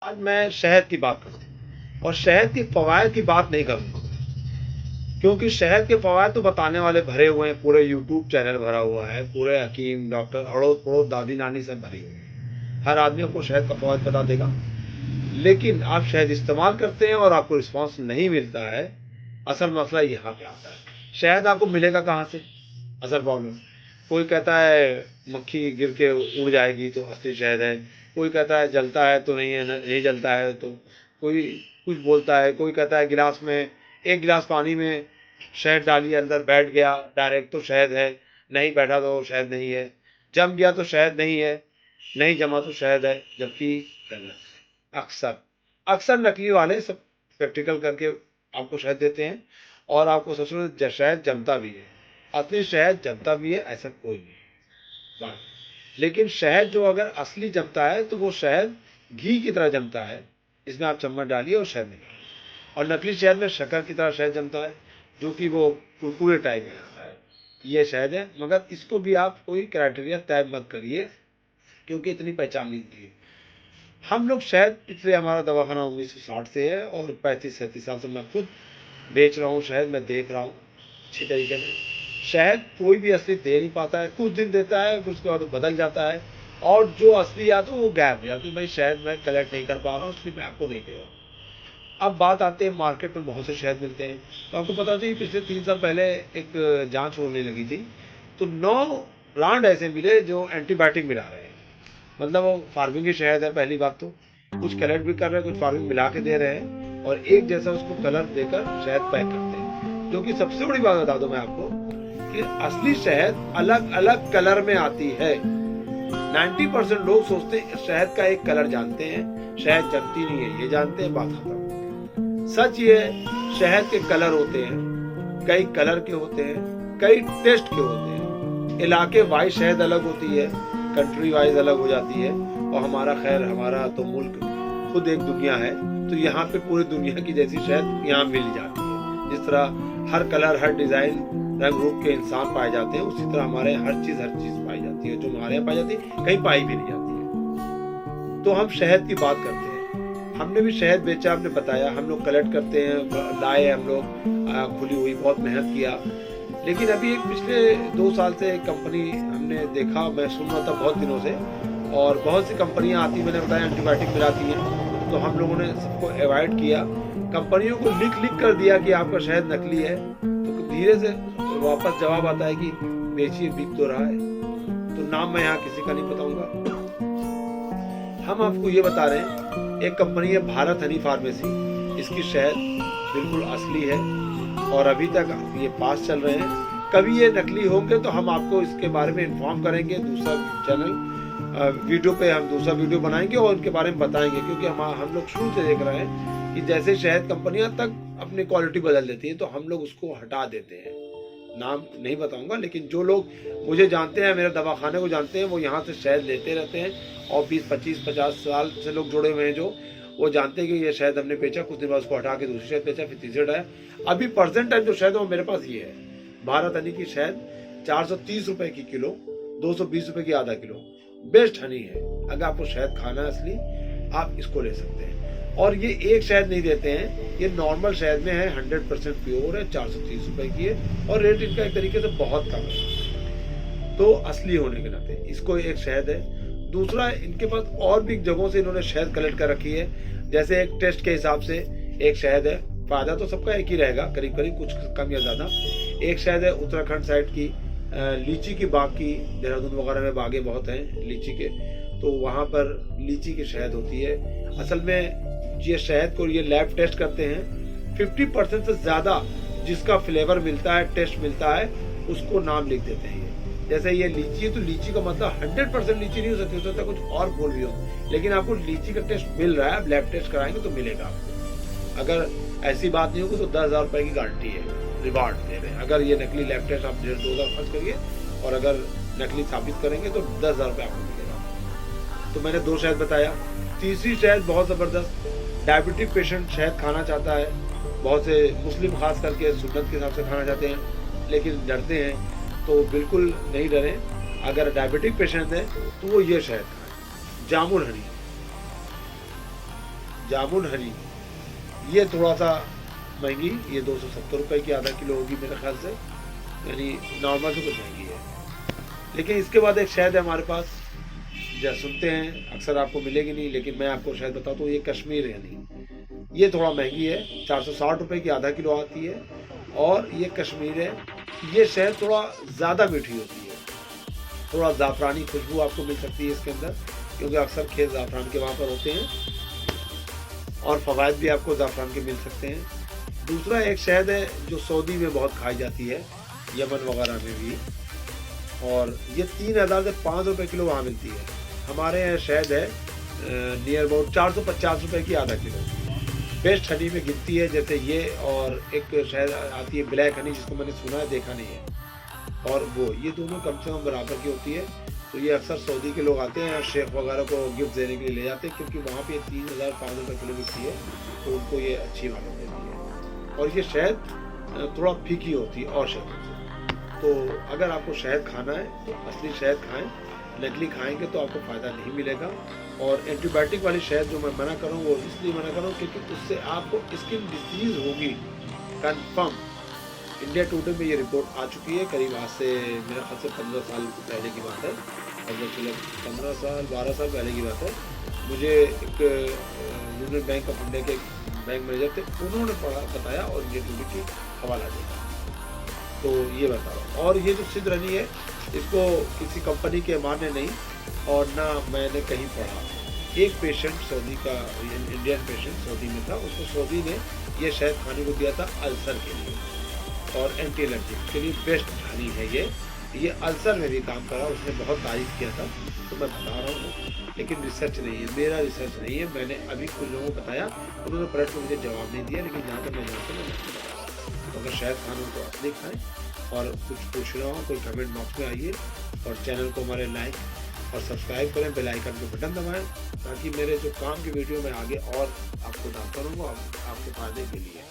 आज मैं शहद की बात करूँ और शहद के फ़वाइद की बात नहीं करूँगा, क्योंकि शहद के फ़वाइद तो बताने वाले भरे हुए हैं, पूरे यूट्यूब चैनल भरा हुआ है, पूरे हकीम, डॉक्टर, अड़ोस-पड़ोस, दादी-नानी सब भरी हुई है। हर आदमी आपको शहद का फ़वाइद बता देगा, लेकिन आप शहद इस्तेमाल करते हैं और आपको रिस्पॉन्स नहीं मिलता है। असल मसला यहाँ पे आता है। शहद आपको मिलेगा कहाँ से? असल प्रॉब्लम। कोई कहता है मक्खी गिर के उड़ जाएगी तो असली शहद है, कोई कहता है जलता है तो नहीं है, नहीं जलता है तो कोई कुछ बोलता है, कोई कहता है गिलास में 1 गिलास पानी में शहद डालिए, अंदर बैठ गया डायरेक्ट तो शहद है, नहीं बैठा तो शहद नहीं है, जम गया तो शहद नहीं है, नहीं जमा तो शहद है, जबकि गलत। अक्सर अक्सर नकली वाले सब प्रैक्टिकल करके आपको शहद देते हैं और आपको सच में शहद जमता भी है, असली शहद जमता भी है, ऐसा कोई नहीं बात। लेकिन शहद जो अगर असली जमता है तो वो शहद घी की तरह जमता है, इसमें आप चम्मच डालिए और शहद निकालिए। और नकली शहद में शक्कर की तरह शहद जमता है, जो कि वो कुरकुरे टाइप में आता है। ये शहद है, मगर इसको भी आप कोई क्राइटेरिया तय मत करिए, क्योंकि इतनी पहचान नहीं होती है। हम लोग शहद, इसलिए हमारा दवाखाना 1960 से है और 35-37 साल से मैं खुद बेच रहा हूँ शहद, मैं देख रहा हूँ अच्छी तरीके से। शहद कोई भी असली दे नहीं पाता है, कुछ दिन देता है फिर उसके बाद वो बदल जाता है, और जो असली या तो वो गायब हो जाती है। भाई शहद मैं कलेक्ट नहीं कर पा रहा हूँ, इसलिए मैं आपको नहीं दे रहा हूँ। अब बात आते हैं, मार्केट में बहुत से शहद मिलते हैं, तो आपको पता चाहिए पिछले 3 साल पहले एक जांच होने लगी थी, तो 9 ब्रांड ऐसे मिले जो एंटीबायोटिक मिला रहे हैं। मतलब वो फार्मिंग की शहद है, पहली बात तो कुछ कलेक्ट भी कर रहे हैं, कुछ फार्मिंग मिला के दे रहे हैं, और एक जैसा उसको कलर देकर शहद पैक करते हैं। जो कि सबसे बड़ी बात बता दूं मैं आपको कि असली शहद अलग अलग कलर में आती है। 90% लोग सोचते हैं शहद का एक कलर जानते हैं, शहद जमती नहीं है ये जानते हैं, बात खत्म। सच ये है, शहद के कलर होते हैं, कई कलर के होते हैं, कई टेस्ट के होते हैं। इलाके वाइज शहद अलग होती है, कंट्री वाइज अलग हो जाती है, और हमारा खैर हमारा तो मुल्क खुद एक दुनिया है, तो यहाँ पे पूरी दुनिया की जैसी शहद यहाँ मिल जाती है। जिस तरह हर कलर, हर डिजाइन, रंग रूप के इंसान पाए जाते हैं, उसी तरह हमारे यहाँ हर चीज पाई जाती है, जो हमारे यहाँ पाई जाती है कहीं पाई भी नहीं जाती है। तो हम शहद की बात करते हैं, हमने भी शहद बेचा, आपने बताया, हम लोग कलेक्ट करते हैं, लाए हम लोग खुली हुई, बहुत मेहनत किया। लेकिन अभी एक पिछले 2 साल से एक कंपनी हमने देखा, मैं सुन रहा था बहुत दिनों से, और बहुत सी कंपनियां आती, मैंने बताया एंटीबायोटिक मिलाती हैं, तो हम लोगों ने सबको अवॉइड किया। कंपनियों को लिख लिख कर दिया कि आपका शहद नकली है, तो धीरे से वापस जवाब आता है कि बेचिए, बिक तो रहा है। तो नाम मैं यहाँ किसी का नहीं बताऊंगा, हम आपको ये बता रहे हैं, एक कंपनी है भारत हनी फार्मेसी, इसकी शहद बिल्कुल असली है और अभी तक ये पास चल रहे हैं। कभी ये नकली होंगे तो हम आपको इसके बारे में इन्फॉर्म करेंगे, दूसरा चैनल वीडियो पे हम दूसरा वीडियो बनाएंगे और उनके बारे में बताएंगे, क्योंकि हम लोग शुरू से देख रहे हैं कि जैसे शहद कंपनियां तक अपनी क्वालिटी बदल देती हैं, तो हम लोग उसको हटा देते हैं। नाम नहीं बताऊंगा, लेकिन जो लोग मुझे जानते हैं, मेरे दवाखाने को जानते हैं, वो यहाँ से शहद लेते रहते हैं, और 20, 25, 50 साल से लोग जुड़े हुए हैं, जो वो जानते हैं कि ये शहद हमने बेचा, कुछ दिन बाद उसको हटा के दूसरी शहद बेचा, फिर तीसरी हटाया। अभी प्रेजेंट टाइम जो शहद है वो मेरे पास ये है, भारत हनी की शहद 430 रुपए की किलो, 220 रुपए की आधा किलो, बेस्ट हनी है। अगर आपको शहद खाना है असली, आप इसको ले सकते हैं। और ये एक शहद नहीं देते हैं, ये नॉर्मल शहद में है, 100% प्योर है, 430 रुपए की है, और रेट इनका एक तरीके से बहुत कम है, तो असली होने के नाते इसको एक शहद है। दूसरा, इनके पास और भी जगहों से इन्होंने शहद कलेक्ट कर रखी है, जैसे एक टेस्ट के हिसाब से एक शहद है, फायदा तो सबका एक ही रहेगा, करीब करीब, कुछ कम या ज्यादा। एक शहद है उत्तराखंड साइड की, लीची की बाग की, देहरादून वगैरह में बागें बहुत हैं लीची के, तो वहां पर लीची की शहद होती है। असल में ये शहद को ये लैब टेस्ट करते हैं, 50% से ज्यादा जिसका फ्लेवर मिलता है, टेस्ट मिलता है, उसको नाम लिख देते हैं। जैसे ये लीची है, तो लीची का मतलब 100% लीची नहीं हो सकती, हो सकता है कुछ और फूल भी हो, लेकिन आपको लीची का टेस्ट मिल रहा है, आप लैब टेस्ट कराएंगे तो मिलेगा आपको। अगर ऐसी बात नहीं होगी तो 10,000 रुपए की गारंटी है, रिवार्ड दे रहे हैं। अगर ये नकली लैब टेस्ट आप 1,500-2,000 खर्च करिए, और अगर नकली साबित करेंगे तो 10,000 रुपये आपको मिलेगा। तो मैंने 2 शहद बताया। तीसरी शहद बहुत जबरदस्त, डायबिटिक पेशेंट शहद खाना चाहता है, बहुत से मुस्लिम खास करके सुन्नत के हिसाब से खाना चाहते हैं, लेकिन डरते हैं, तो बिल्कुल नहीं डरें। अगर डायबिटिक पेशेंट है तो वो ये शहद खाएं, जामुन हनी। जामुन हरी, ये थोड़ा सा महंगी, ये 270 रुपये की आधा किलो होगी मेरे ख्याल से, यानी नॉर्मल से कुछ महंगी है। लेकिन इसके बाद एक शहद है हमारे पास, जो सुनते हैं अक्सर आपको मिलेगी नहीं, लेकिन मैं आपको शायद बताता हूँ, ये कश्मीर यानी ये थोड़ा महंगी है, 460 रुपये की आधा किलो आती है। और ये कश्मीर है, ये शहद थोड़ा ज़्यादा मीठी होती है, थोड़ा ज़ाफ़रानी खुशबू आपको मिल सकती है इसके अंदर, क्योंकि अक्सर खेत ज़ाफ़रान के वहाँ पर होते हैं, और फ़वाइद भी आपको ज़ाफ़रान के मिल सकते हैं। दूसरा एक शहद है जो सऊदी में बहुत खाई जाती है, यमन वगैरह में भी, और ये 3000 से 5 रुपये किलो वहाँ मिलती है। हमारे यहाँ शहद है नियर अबाउट 450 रुपये की आधा किलो। बेस्ट हनी में गिनती है, जैसे ये, और एक शहद आती है ब्लैक हनी, जिसको मैंने सुना है, देखा नहीं है, और वो, ये दोनों कम से कम बराबर की होती है। तो ये अक्सर सऊदी के लोग आते हैं, शेख वगैरह को गिफ्ट देने के लिए ले जाते हैं, क्योंकि वहाँ पे 3000-5 रुपये किलो बिकती है, तो उनको ये अच्छी मालूम देती है। और ये शहद थोड़ा फीकी होती है और शहद से। तो अगर आपको शहद खाना है तो असली शहद खाएं, नकली खाएंगे तो आपको फ़ायदा नहीं मिलेगा। और एंटीबायोटिक वाली शहद जो मैं मना करूँ, वो इसलिए मना करूँ क्योंकि उससे आपको स्किन डिजीज़ होगी कंफर्म। इंडिया टुडे में ये रिपोर्ट आ चुकी है, करीब आज से मेरे ख्याल से 15 साल पहले की बात है, 15 साल 12 साल पहले की बात है। मुझे एक यूनियन बैंक ऑफ इंडिया के बैंक मैनेजर थे, उन्होंने बताया और इंडिया टुडे की हवाला दिया, तो ये बता रहा हूँ। और ये जो सिद्ध रनी है, इसको किसी कंपनी के माने नहीं, और ना मैंने कहीं पढ़ा। एक पेशेंट सऊदी का, इंडियन पेशेंट सऊदी में था, उसको सऊदी ने ये शहद खाने को दिया था अल्सर के लिए और एंटी एलर्जिक के लिए बेस्ट हनी है ये अल्सर में भी काम करा, उसने बहुत तारीफ किया था, तो मैं बता रहा हूँ। लेकिन रिसर्च नहीं है, मेरा रिसर्च नहीं है, मैंने अभी कुछ लोगों को बताया, उन्होंने पलट मुझे जवाब नहीं दिया, लेकिन जहाँ तक मैं जानता हूँ, तो अगर शहद खाना तो अपने खाएँ। और कुछ पूछ रहा हूँ, कोई कमेंट बॉक्स में आइए, और चैनल को हमारे लाइक और सब्सक्राइब करें, बेल आइकन के बटन दबाएं, ताकि मेरे जो काम की वीडियो मैं आगे और आपको डालता रहूँगा आपके फायदे के लिए।